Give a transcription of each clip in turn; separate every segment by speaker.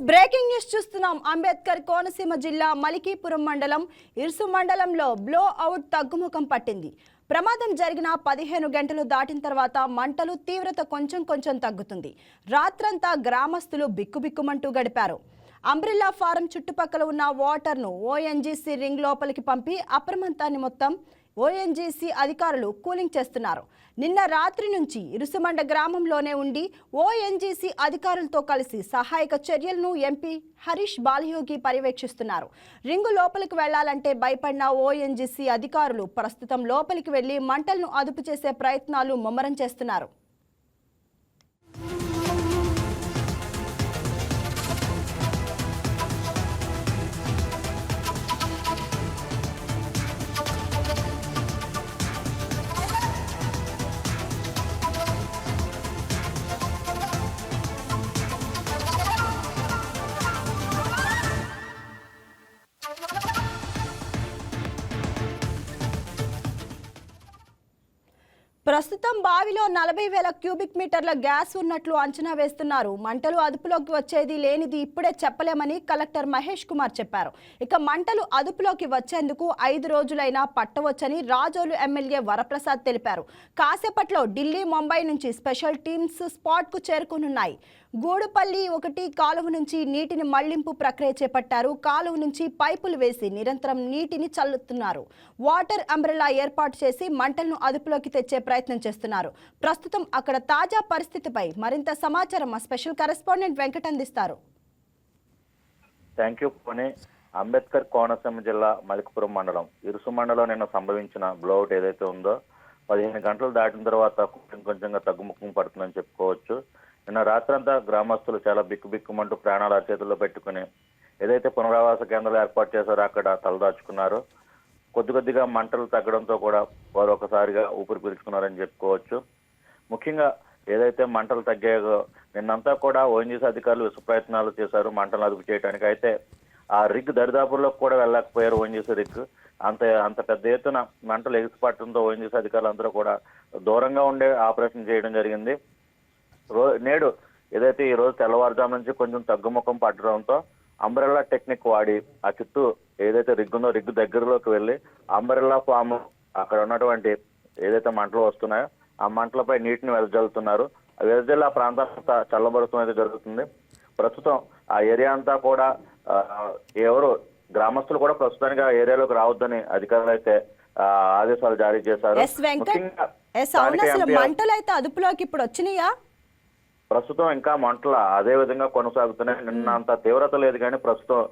Speaker 1: Breaking news చూస్తున్నాం. అంబేద్కర్ కోనసీమ జిల్లా మలికీపురం మండలం ఇర్సు మండలంలో బ్లో అవుట్ తగ్గుముఖం పట్టింది. ప్రమాదం జరిగిన 15 గంటలు దాటిన తర్వాత మంటలు తీవ్రత కొంచెం తగ్గుతుంది. రాత్రంతా గ్రామస్తులు బిక్కుబిక్కుమంటూ గడిపారు. అంబ్రిల్లా ఫారం చుట్టుపక్కల ఉన్న వాటర్ను ఓఎన్జీసీ రింగ్ లోపలికి పంపి అప్రమత్తాన్ని మొత్తం ఓఎన్జీసీ అధికారులు కూలింగ్ చేస్తున్నారు. నిన్న రాత్రి నుంచి ఇరుసుమండ గ్రామంలోనే ఉండి ఓఎన్జీసీ అధికారులతో కలిసి సహాయక చర్యలను ఎంపీ హరీష్ బాలయోగి పర్యవేక్షిస్తున్నారు. రింగు లోపలికి వెళ్లాలంటే భయపడిన ఓఎన్జీసీ అధికారులు ప్రస్తుతం లోపలికి వెళ్లి మంటలను అదుపు చేసే ప్రయత్నాలు ముమ్మరం చేస్తున్నారు. ప్రస్తుతం బావిలో 40,000 క్యూబిక్ మీటర్ల గ్యాస్ ఉన్నట్లు అంచనా వేస్తున్నారు. మంటలు అదుపులోకి వచ్చేది లేనిది ఇప్పుడే చెప్పలేమని కలెక్టర్ మహేష్ కుమార్ చెప్పారు. ఇక మంటలు అదుపులోకి వచ్చేందుకు 5 రోజులైనా పట్టవచ్చని రాజోలు ఎమ్మెల్యే వరప్రసాద్ తెలిపారు. కాసేపట్లో ఢిల్లీ, ముంబై నుంచి స్పెషల్ టీమ్స్ స్పాట్కు చేరుకోనున్నాయి. గూడుపల్లి 1 కాలువ నుంచి నీటిని మళ్లింపు ప్రక్రియ చేపట్టారు. కాలువ నుంచి పైపులు వేసి నిరంతరం నీటిని చల్లుతున్నారు. వాటర్ అంబ్రెల్లా ఏర్పాటు చేసి మంటలను అదుపులోకి తెచ్చే ప్రయత్నం చేస్తున్నారు. ప్రస్తుతం అక్కడ తాజా పరిస్థితిపై మరింత సమాచారం మా స్పెషల్ కరెస్పాండెంట్ వెంకట్ అందిస్తారు.
Speaker 2: Thank you Pune. అంబేద్కర్ కోనసీమ జిల్లా మలికపురం మండలం ఇరుసు మండలం నిన్న సంభవించిన బ్లోఅవుట్ ఏదైతే ఉందో 15 గంటలు దాటిన తర్వాత కొంచెంగా తగ్గుముఖం పడుతుందని చెప్పుకోవచ్చు. నిన్న రాత్రంతా గ్రామస్తులు చాలా బిక్కుబిక్కుమంటూ ప్రాణాలు అరచేతుల్లో పెట్టుకుని ఏదైతే పునరావాస కేంద్రాలు ఏర్పాటు చేశారో అక్కడ తలదాచుకున్నారు. కొద్దిగా మంటలు తగ్గడంతో కూడా వారు ఒకసారిగా ఊపిరి పీల్చుకున్నారని చెప్పుకోవచ్చు. ముఖ్యంగా ఏదైతే మంటలు తగ్గాయో నిన్నంతా కూడా ఓఎన్జీసీ అధికారులు విశ్వ ప్రయత్నాలు చేశారు మంటలు అదుపు చేయడానికి. అయితే ఆ రిగ్ దరిదాపుల్లోకి కూడా వెళ్ళకపోయారు ఓఎన్జీసీ రిగ్. అంత పెద్ద ఎత్తున మంటలు ఎగిసిపట్టడంతో ఓఎన్జీసీ అధికారులు అందరూ కూడా దూరంగా ఉండే ఆపరేషన్ చేయడం జరిగింది. నేడు ఏదైతే ఈ రోజు తెల్లవారుజాము నుంచి కొంచెం తగ్గుముఖం పట్టడంతో అంబ్రెల్లా టెక్నిక్ వాడి ఆ చుట్టూ ఏదైతే రిగ్ ఉందో రిగ్ దగ్గరలోకి వెళ్ళి అంబ్రెల్లా ఫామ్ అక్కడ ఉన్నటువంటి ఏదైతే మంటలు వస్తున్నాయో ఆ మంటలపై నీటిని వెదజల్లుతున్నారు. ఆ వెదజల్లి ఆ ప్రాంతం అంతా చల్లబరుతం అయితే జరుగుతుంది. ప్రస్తుతం ఆ ఏరియా అంతా కూడా ఎవరు గ్రామస్తులు కూడా ప్రస్తుతానికి ఆ ఏరియాలోకి రావద్దని అధికారులు అయితే ఆదేశాలు జారీ చేశారు.
Speaker 1: మంటలు అయితే అదుపులోకి ఇప్పుడు వచ్చినాయా?
Speaker 2: ప్రస్తుతం ఇంకా మంటలు అదే విధంగా కొనసాగుతున్నాయి. నిన్న అంత తీవ్రత లేదు కానీ ప్రస్తుతం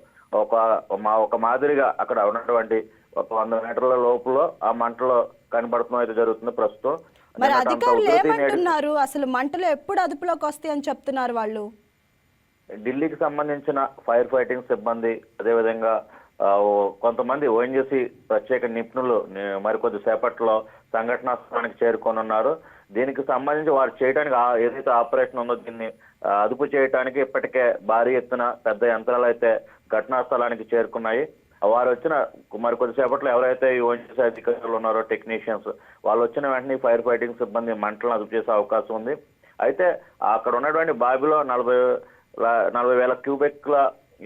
Speaker 2: ఒక మాదిరిగా అక్కడ ఉన్నటువంటి ఒక 100 మీటర్ల లోపల ఆ మంటలు కనబడుతున్న అయితే జరుగుతుంది. ప్రస్తుతం
Speaker 1: మరి అధికారులు ఏమంటున్నారు? అసలు మంటలు ఎప్పుడు అదుపులోకి వస్తాయని చెప్తున్నారు వాళ్ళు?
Speaker 2: ఢిల్లీకి సంబంధించిన ఫైర్ ఫైటింగ్ సిబ్బంది అదేవిధంగా కొంతమంది ఓఎన్జీసీ ప్రత్యేక నిపుణులు మరికొద్ది సేపట్లో సంఘటనా స్థలానికి చేరుకోనున్నారు. దీనికి సంబంధించి వారు చేయడానికి ఏదైతే ఆపరేషన్ ఉందో దీన్ని అదుపు చేయడానికి ఇప్పటికే భారీ ఎత్తున పెద్ద యంత్రాలు అయితే ఘటనా స్థలానికి చేరుకున్నాయి. వారు వచ్చిన మరికొద్దిసేపట్లో ఎవరైతే ఈ ఓఎన్జీసీ అధికారులు ఉన్నారో టెక్నీషియన్స్ వాళ్ళు వచ్చిన వెంటనే ఫైర్ ఫైటింగ్ సిబ్బంది మంటలను అదుపు చేసే అవకాశం ఉంది. అయితే అక్కడ ఉన్నటువంటి బావిలో 40,000 క్యూబిక్ల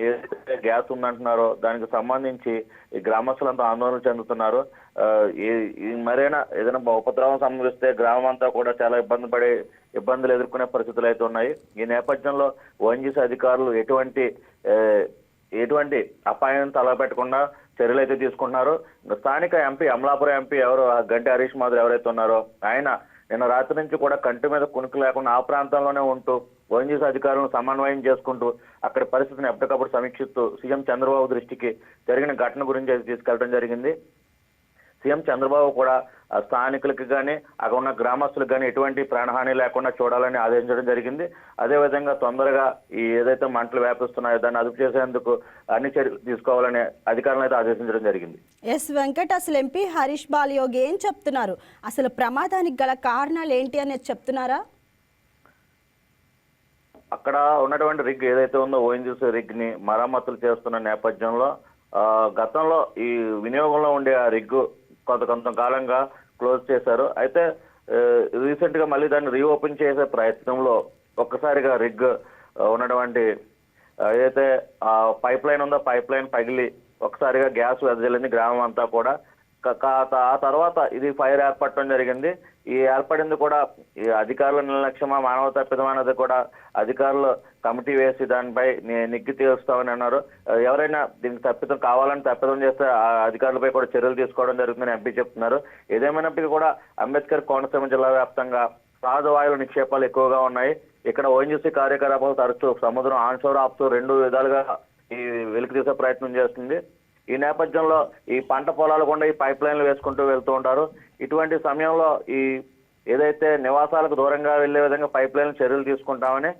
Speaker 2: ఏదైతే గ్యాస్ ఉందంటున్నారో దానికి సంబంధించి ఈ గ్రామస్తులంతా ఆందోళన చెందుతున్నారు. మరైనా ఏదైనా ఉపద్రవం సంభవిస్తే గ్రామం అంతా కూడా చాలా ఇబ్బందులు ఎదుర్కొనే పరిస్థితులు అయితే ఉన్నాయి. ఈ నేపథ్యంలో ఓఎన్జీసీ అధికారులు ఎటువంటి అపాయం తలపెట్టకుండా చర్యలు అయితే తీసుకుంటున్నారు. స్థానిక ఎంపీ అమలాపురం ఎంపీ ఎవరు గంటి హరీష్ మాధవ్ ఎవరైతే ఉన్నారో ఆయన నిన్న రాత్రి నుంచి కూడా కంటి మీద కునుకు లేకుండా ఆ ప్రాంతంలోనే ఉంటూ ఓఎన్జీసీ అధికారులను సమన్వయం చేసుకుంటూ అక్కడి పరిస్థితిని ఎప్పటికప్పుడు సమీక్షిస్తూ సీఎం చంద్రబాబు దృష్టికి జరిగిన ఘటన గురించి తీసుకెళ్లడం జరిగింది. సీఎం చంద్రబాబు కూడా స్థానికులకి కానీ అక్కడ ఉన్న గ్రామస్తులకు కానీ ఎటువంటి ప్రాణహాని లేకుండా చూడాలని ఆదేశించడం జరిగింది. అదేవిధంగా తొందరగా ఈ ఏదైతే మంటలు వ్యాపిస్తున్నాయో దాన్ని అదుపు చేసేందుకు అన్ని చర్యలు తీసుకోవాలని అధికారులను అయితే ఆదేశించడం జరిగింది.
Speaker 1: వెంకట్, అసలు ఎంపీ హరీష్ బాలయోగి ఏం చెప్తున్నారు? అసలు ప్రమాదానికి గల కారణాలు ఏంటి అనేది చెప్తున్నారా?
Speaker 2: అక్కడ ఉన్నటువంటి రిగ్ ఏదైతే ఉందో ఓఎన్జీసీ రిగ్ ని మరమ్మతులు చేస్తున్న నేపథ్యంలో గతంలో ఈ వినియోగంలో ఉండే ఆ రిగ్ కొంతకాలంగా క్లోజ్ చేశారు. అయితే రీసెంట్ గా మళ్ళీ దాన్ని రీఓపెన్ చేసే ప్రయత్నంలో ఒక్కసారిగా రిగ్ ఉన్నటువంటి ఏదైతే ఆ పైప్ లైన్ ఉందో పైప్ లైన్ పగిలి ఒకసారిగా గ్యాస్ వెదజల్లింది గ్రామం అంతా కూడా. ఆ తర్వాత ఇది ఫైర్ ఏర్పడటం జరిగింది. ఈ ఏర్పడింది కూడా ఈ అధికారుల నిర్లక్ష్యమా మానవ తప్పిదమా అనేది కూడా అధికారులు కమిటీ వేసి దానిపై నిగ్గు తేలుస్తామని అన్నారు. ఎవరైనా దీనికి తప్పిదం కావాలని తప్పిదం చేస్తే ఆ అధికారులపై కూడా చర్యలు తీసుకోవడం జరుగుతుందని ఎంపీ చెప్తున్నారు. ఏదేమైనప్పటికీ కూడా అంబేద్కర్ కోనసీమ జిల్లా వ్యాప్తంగా సహజ వాయువుల నిక్షేపాలు ఎక్కువగా ఉన్నాయి. ఇక్కడ ఓఎన్జీసీ కార్యకలాపాలు తరచూ సముద్రం ఆన్షోర్ ఆఫ్షోర్ రెండు విధాలుగా ఈ వెలికి తీసే ప్రయత్నం చేస్తుంది. ఈ నేపథ్యంలో ఈ పంట పొలాలు కూడా ఈ పైప్ లైన్లు వేసుకుంటూ వెళ్తూ ఉంటారు. ఇటువంటి సమయంలో ఈ ఏదైతే నివాసాలకు దూరంగా వెళ్లే విధంగా పైప్ లైన్ చర్యలు తీసుకుంటామని,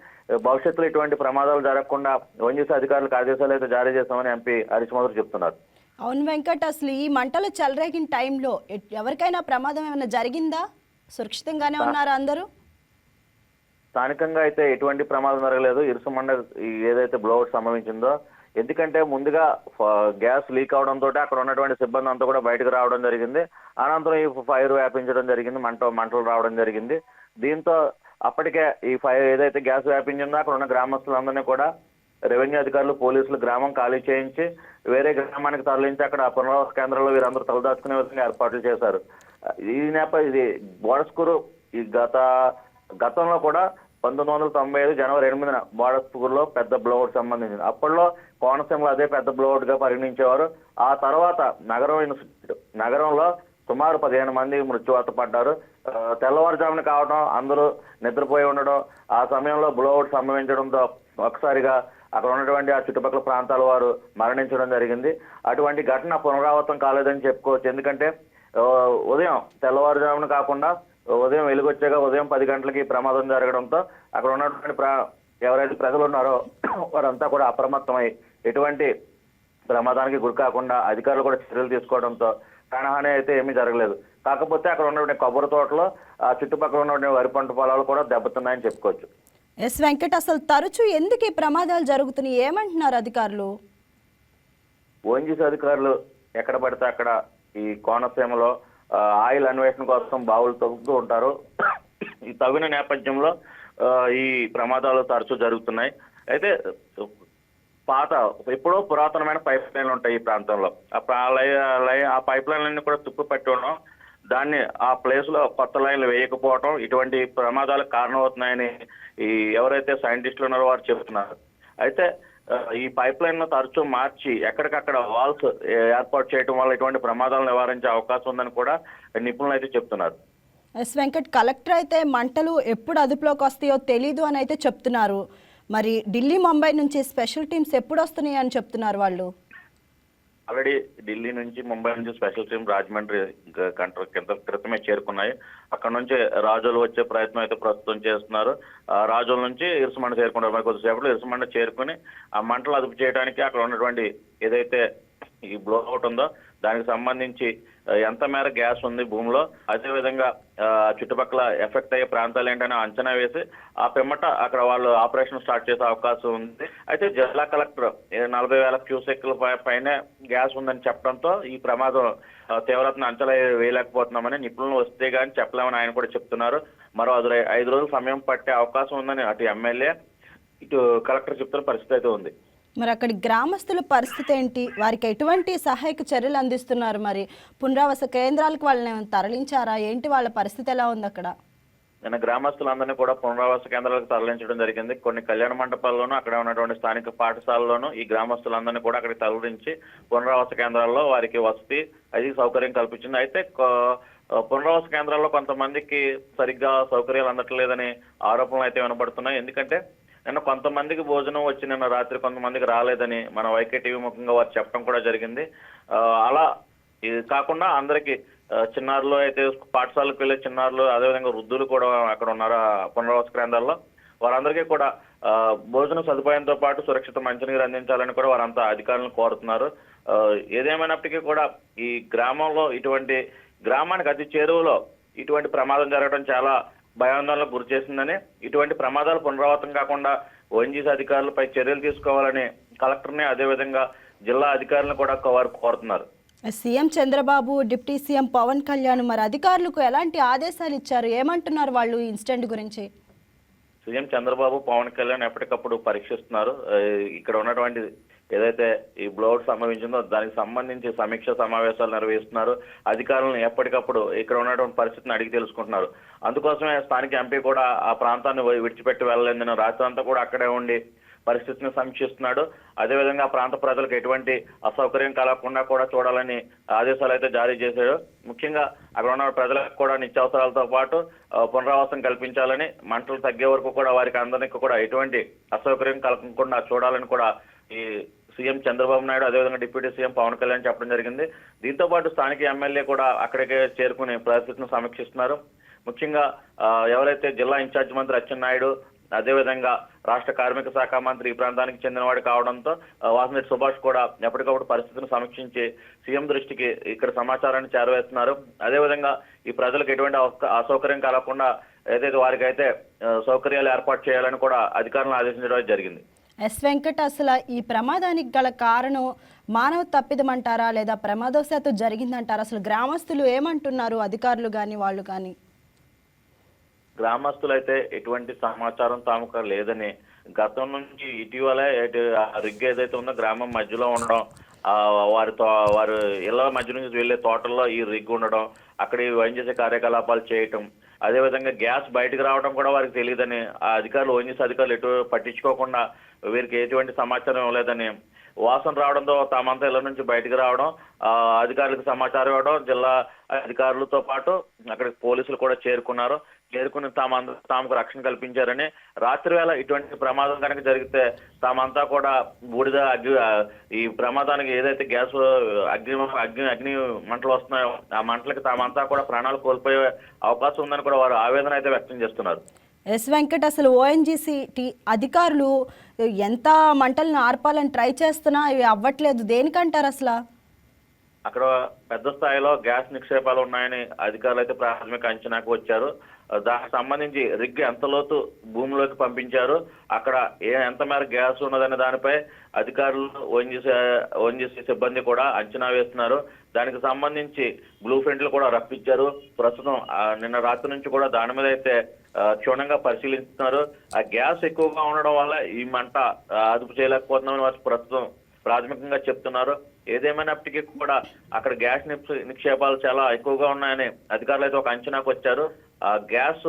Speaker 2: భవిష్యత్తులో ఇటువంటి ప్రమాదాలు జరగకుండా ఓఎన్జీసీ అధికారులకు ఆదేశాలు అయితే జారీ చేస్తామని ఎంపీ హరీష్ మధుర్ చెప్తున్నారు.
Speaker 1: అవును వెంకట్, అసలు ఈ మంటలు చెలరేగిన టైంలో ఎవరికైనా ప్రమాదం ఏమైనా జరిగిందా? సురక్షితంగానే ఉన్నారా అందరూ?
Speaker 2: స్థానికంగా అయితే ఎటువంటి ప్రమాదం జరగలేదు. ఇరుసుమండ ఏదైతే బ్లోఅవుట్ సంభవించిందో, ఎందుకంటే ముందుగా గ్యాస్ లీక్ అవడంతో అక్కడ ఉన్నటువంటి సిబ్బంది అంతా కూడా బయటకు రావడం జరిగింది. అనంతరం ఈ ఫైర్ వ్యాపించడం జరిగింది, మంటలు రావడం జరిగింది. దీంతో అప్పటికే ఈ ఫైర్ ఏదైతే గ్యాస్ వ్యాపించిందో అక్కడ ఉన్న గ్రామస్తులందరినీ కూడా రెవెన్యూ అధికారులు పోలీసులు గ్రామం ఖాళీ చేయించి వేరే గ్రామానికి తరలించి అక్కడ పునరావాస కేంద్రంలో వీరందరూ తలదాచుకునే విధంగా ఏర్పాట్లు చేశారు. ఇది బోడస్కూరు ఈ గతంలో కూడా 1995 జనవరి 8న బోడస్కూరులో పెద్ద బ్లోఅవుట్ సంబంధించింది. అప్పట్లో కోనసీమలో అదే పెద్ద బ్లోఅవుట్ గా పరిగణించేవారు. ఆ తర్వాత నగరంలో సుమారు 15 మంది మృత్యువాత పడ్డారు. తెల్లవారుజామున కావడం, అందరూ నిద్రపోయి ఉండడం, ఆ సమయంలో బ్లోఅవుట్ సంభవించడంతో ఒకసారిగా అక్కడ ఉన్నటువంటి ఆ చుట్టుపక్కల ప్రాంతాల వారు మరణించడం జరిగింది. అటువంటి ఘటన పునరావృతం కాలేదని చెప్పుకోవచ్చు. ఎందుకంటే ఉదయం తెల్లవారుజామున కాకుండా ఉదయం వెలుగొచ్చాక ఉదయం 10 గంటలకి ప్రమాదం జరగడంతో అక్కడ ఉన్నటువంటి ఎవరైతే ప్రజలు ఉన్నారో వారంతా కూడా అప్రమత్తమై ఎటువంటి ప్రమాదానికి గురి కాకుండా అధికారులు కూడా చర్యలు తీసుకోవడంతో ప్రాణహాని అయితే ఏమీ జరగలేదు. కాకపోతే అక్కడ ఉన్నటువంటి కొబ్బరి తోటలో ఆ చుట్టుపక్కల ఉన్నటువంటి వరి పంట పొలాలు కూడా దెబ్బతున్నాయని చెప్పుకోవచ్చు.
Speaker 1: ఎస్ వెంకట్, అసలు తరచూ ఎందుకు ఈ ప్రమాదాలు జరుగుతున్నాయి, ఏమంటున్నారు అధికారులు?
Speaker 2: ఓఎన్జీసీ అధికారులు ఎక్కడ పడితే అక్కడ ఈ కోనసీమలో ఆయిల్ అన్వేషణ కోసం బావులు తవ్వుతూ ఉంటారు. ఈ తవ్విన నేపథ్యంలో ఈ ప్రమాదాలు తరచూ జరుగుతున్నాయి. అయితే ఎప్పుడో పురాతనమైన పైప్ లైన్లు ఉంటాయి ఈ ప్రాంతంలో. ఆ పైప్ లైన్లన్నీ కూడా తుప్పు పట్టి ఉండడం, దాన్ని ఆ ప్లేస్ లో కొత్త లైన్లు వేయకపోవడం ఇటువంటి ప్రమాదాలకు కారణమవుతున్నాయని ఈ ఎవరైతే సైంటిస్టులు ఉన్నారో వారు చెబుతున్నారు. అయితే ఈ పైప్ లైన్ తరచూ మార్చి ఎక్కడికక్కడ వాల్స్ ఏర్పాటు చేయడం వల్ల ఇటువంటి ప్రమాదాలను నివారించే అవకాశం ఉందని కూడా నిపుణులు అయితే చెప్తున్నారు.
Speaker 1: ఎస్ వెంకట్, కలెక్టర్ అయితే మంటలు ఎప్పుడు అదుపులోకి వస్తాయో తెలీదు అని అయితే చెప్తున్నారు. మరి ఢిల్లీ, ముంబై నుంచి స్పెషల్ టీమ్స్ ఎప్పుడు వస్తున్నాయి అని చెప్తున్నారు వాళ్ళు?
Speaker 2: ఆల్రెడీ ఢిల్లీ నుంచి, ముంబై నుంచి స్పెషల్ టీం రాజమండ్రి గంట క్రితమే చేరుకున్నాయి. అక్కడ నుంచి రాజోలు వచ్చే ప్రయత్నం అయితే ప్రస్తుతం చేస్తున్నారు. రాజోల నుంచి ఇరుసుమండ చేరుకుంటారు. మరి కొద్దిసేపట్లో ఇరుసుమండ చేరుకుని ఆ మంటలు అదుపు చేయడానికి అక్కడ ఉన్నటువంటి ఏదైతే ఈ బ్లోఅవుట్ ఉందో దానికి సంబంధించి ఎంత మేర గ్యాస్ ఉంది భూమిలో, అదేవిధంగా చుట్టుపక్కల ఎఫెక్ట్ అయ్యే ప్రాంతాలు ఏంటని అంచనా వేసి ఆ పిమ్మట అక్కడ వాళ్ళు ఆపరేషన్ స్టార్ట్ చేసే అవకాశం ఉంది. అయితే జిల్లా కలెక్టర్ 40,000 క్యూసెక్ల పైనే గ్యాస్ ఉందని చెప్పడంతో ఈ ప్రమాదం తీవ్రతను అంచనా వేయలేకపోతున్నామని నిపుణులు వస్తే గానీ చెప్పలేమని ఆయన కూడా చెప్తున్నారు. మరో 5 రోజులు సమయం పట్టే అవకాశం ఉందని అటు ఎమ్మెల్యే ఇటు కలెక్టర్ చెప్తున్న పరిస్థితి అయితే ఉంది.
Speaker 1: మరి అక్కడి గ్రామస్తుల పరిస్థితి ఏంటి? వారికి ఎటువంటి సహాయక చర్యలు అందిస్తున్నారు? మరి పునరావాస కేంద్రాలకు వాళ్ళని తరలించారా ఏంటి? వాళ్ళ పరిస్థితి ఎలా ఉంది అక్కడ?
Speaker 2: నిన్న గ్రామస్తులందరినీ కూడా పునరావాస కేంద్రాలకు తరలించడం జరిగింది. కొన్ని కళ్యాణ మండపాల్లోనూ అక్కడ ఉన్నటువంటి స్థానిక పాఠశాలలోనూ ఈ గ్రామస్తులందరినీ కూడా అక్కడికి తరలించి పునరావాస కేంద్రాల్లో వారికి వసతి అది సౌకర్యం కల్పించింది. అయితే పునరావాస కేంద్రాల్లో కొంతమందికి సరిగ్గా సౌకర్యాలు అందట్లేదని ఆరోపణలు అయితే వినబడుతున్నాయి. ఎందుకంటే నిన్న కొంతమందికి భోజనం వచ్చి నిన్న రాత్రి కొంతమందికి రాలేదని మన వైకే టీవీ ముఖంగా వారు చెప్పడం కూడా జరిగింది. అలా ఇది కాకుండా అందరికీ చిన్నారులు అయితే పాఠశాలకు వెళ్ళే చిన్నారులు, అదేవిధంగా వృద్ధులు కూడా అక్కడ ఉన్నారు పునరావాస కేంద్రాల్లో. వారందరికీ కూడా భోజన సదుపాయంతో పాటు సురక్షిత మంచినీరు అందించాలని కూడా వారంతా అధికారులను కోరుతున్నారు. ఏదేమైనప్పటికీ కూడా ఈ గ్రామంలో గ్రామానికి అతి చేరువలో ఇటువంటి ప్రమాదం జరగడం చాలా భయాందోళనకు గురి చేసిందని, ఇటువంటి ప్రమాదాలు పునరావృతం కాకుండా ఓఎన్జీసీ అధికారులపై చర్యలు తీసుకోవాలని కలెక్టర్ని అదేవిధంగా జిల్లా అధికారులను కూడా వారు కోరుతున్నారు.
Speaker 1: CM Chandrababu, deputy CM Pawan Kalyan మరి అధికారులకు ఎలాంటి ఆదేశాలు ఇచ్చారు? ఏమంటున్నారు వాళ్ళు ఇన్సిడెంట్ గురించి?
Speaker 2: సీఎం చంద్రబాబు పవన్ కళ్యాణ్ ఎప్పటికప్పుడు పరీక్షిస్తున్నారు. ఇక్కడ ఉన్నటువంటి ఏదైతే ఈ బ్లోఅవుట్ సంభవించిందో దానికి సంబంధించి సమీక్ష సమావేశాలు నిర్వహిస్తున్నారు. అధికారులను ఎప్పటికప్పుడు ఇక్కడ ఉన్నటువంటి పరిస్థితిని అడిగి తెలుసుకుంటున్నారు. అందుకోసమే స్థానిక ఎంపీ కూడా ఆ ప్రాంతాన్ని విడిచిపెట్టి వెళ్ళలేదని రాత్రి అంతా కూడా అక్కడే ఉండి పరిస్థితిని సమీక్షిస్తున్నాడు. అదేవిధంగా ప్రాంత ప్రజలకు ఎటువంటి అసౌకర్యం కలగకుండా కూడా చూడాలని ఆదేశాలు అయితే జారీ చేశాడు. ముఖ్యంగా అక్కడ ఉన్న ప్రజలకు కూడా నిత్యావసరాలతో పాటు పునరావాసం కల్పించాలని, మంటలు తగ్గే వరకు కూడా వారికి అందరికీ కూడా ఎటువంటి అసౌకర్యం కలగకుండా చూడాలని కూడా ఈ సీఎం చంద్రబాబు నాయుడు అదేవిధంగా డిప్యూటీ సీఎం పవన్ కళ్యాణ్ చెప్పడం జరిగింది. దీంతో పాటు స్థానిక ఎమ్మెల్యే కూడా అక్కడికే చేరుకుని పరిస్థితిని సమీక్షిస్తున్నారు. ముఖ్యంగా ఎవరైతే జిల్లా ఇన్ఛార్జ్ మంత్రి అచ్చెన్నాయుడు, అదేవిధంగా రాష్ట్ర కార్మిక శాఖ మంత్రి ఈ ప్రాంతానికి చెందినవాడు కావడంతో వాసిరెడ్డి సుభాష్ కూడా ఎప్పటికప్పుడు పరిస్థితిని సమీక్షించి సీఎం దృష్టికి ఇక్కడ సమాచారాన్ని చేరవేస్తున్నారు. అదేవిధంగా ఈ ప్రజలకు ఎటువంటి అసౌకర్యం కలగకుండా ఏదైతే వారికైతే సౌకర్యాలు ఏర్పాటు చేయాలని కూడా అధికారులను ఆదేశించడం జరిగింది.
Speaker 1: ఎస్ వెంకట్, అసలు ఈ ప్రమాదానికి గల కారణం మానవ తప్పిదమంటారా లేదా ప్రమాదవశాత్తు జరిగిందంటారా? అసలు గ్రామస్తులు ఏమంటున్నారు, అధికారులు కానీ వాళ్ళు కానీ?
Speaker 2: గ్రామస్తులైతే ఎటువంటి సమాచారం తాముకు లేదని, గతం నుంచి ఇటీవలే రిగ్ ఏదైతే ఉందో గ్రామం మధ్యలో ఉండడం, వారి ఇళ్ల మధ్య నుంచి వెళ్లే తోటల్లో ఈ రిగ్ ఉండడం, అక్కడ వైన్ చేసే కార్యకలాపాలు చేయటం, అదేవిధంగా గ్యాస్ బయటకు రావడం కూడా వారికి తెలియదని, ఆ అధికారులు ఓఎన్జీసీ అధికారులు ఎటు పట్టించుకోకుండా వీరికి ఎటువంటి సమాచారం ఇవ్వలేదని, వాసన రావడంతో తామంతా ఇళ్ల నుంచి బయటకు రావడం, అధికారులకు సమాచారం ఇవ్వడం, జిల్లా అధికారులతో పాటు అక్కడికి పోలీసులు కూడా చేరుకుని తాముకు రక్షణ కల్పించారని, రాత్రి వేళ ఇటువంటి ప్రమాదం కనుక జరిగితే తామంతా కూడా బూడిద ఈ ప్రమాదానికి ఏదైతే గ్యాస్ అగ్ని మంటలు వస్తున్నాయో ఆ మంటలకి తామంతా కూడా ప్రాణాలు కోల్పోయే అవకాశం ఉందని కూడా వారు ఆవేదన అయితే వ్యక్తం చేస్తున్నారు.
Speaker 1: ఎస్ వెంకట్, అసలు ఓఎన్జీసీ అధికారులు ఎంత మంటలను ఆర్పాలని ట్రై చేస్తున్నా ఇవి అవ్వట్లేదు, దేనికంటారు అసలు?
Speaker 2: అక్కడ పెద్ద స్థాయిలో గ్యాస్ నిక్షేపాలు ఉన్నాయని అధికారులు అయితే ప్రాథమిక అంచనాకు వచ్చారు. దానికి సంబంధించి రిగ్ ఎంత లోతు భూమిలోకి పంపించారు, అక్కడ ఎంత మేర గ్యాస్ ఉన్నదనే దానిపై అధికారులు ఓఎన్జీసీ సిబ్బంది కూడా అంచనా వేస్తున్నారు. దానికి సంబంధించి బ్లూ ప్రింట్లు కూడా రప్పించారు. ప్రస్తుతం నిన్న రాత్రి నుంచి కూడా దాని మీద అయితే క్షుణ్ణంగా పరిశీలిస్తున్నారు. ఆ గ్యాస్ ఎక్కువగా ఉండడం వల్ల ఈ మంట అదుపు చేయలేకపోతున్నామని వారు ప్రస్తుతం ప్రాథమికంగా చెప్తున్నారు. ఏదేమైనప్పటికీ కూడా అక్కడ గ్యాస్ నిక్షేపాలు చాలా ఎక్కువగా ఉన్నాయని అధికారులు అయితే ఒక అంచనాకు వచ్చారు. ఆ గ్యాస్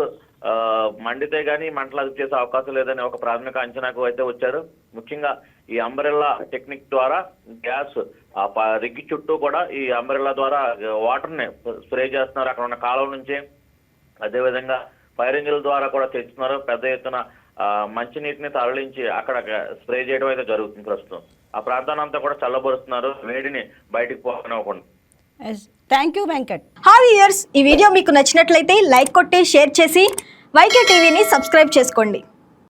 Speaker 2: మండితే గానీ మంటలు అదుపు చేసే అవకాశం లేదని ఒక ప్రాథమిక అంచనాకు అయితే వచ్చారు. ముఖ్యంగా ఈ అంబ్రెల్లా టెక్నిక్ ద్వారా గ్యాస్ రిగ్గి చుట్టూ కూడా ఈ అంబ్రెల్లా ద్వారా వాటర్ ని స్ప్రే చేస్తున్నారు అక్కడ ఉన్న కాలువ నుంచి. అదేవిధంగా ఫైర్ ఇంజిన్ల ద్వారా కూడా తెచ్చుతున్నారు. పెద్ద ఎత్తున మంచినీటిని తరలించి అక్కడ స్ప్రే చేయడం అయితే జరుగుతుంది. ప్రస్తుతం ఆ ప్రాంతాన్ని అంతా కూడా చల్లబరుస్తున్నారు, వేడిని బయటికి పోకనివ్వకుండా.
Speaker 1: Thank you Venkat.
Speaker 3: Hi viewers, ఈ వీడియో మీకు నచ్చినట్లయితే లైక్ కొట్టి షేర్ చేసి వైకే టీవీని సబ్స్క్రైబ్ చేసుకోండి.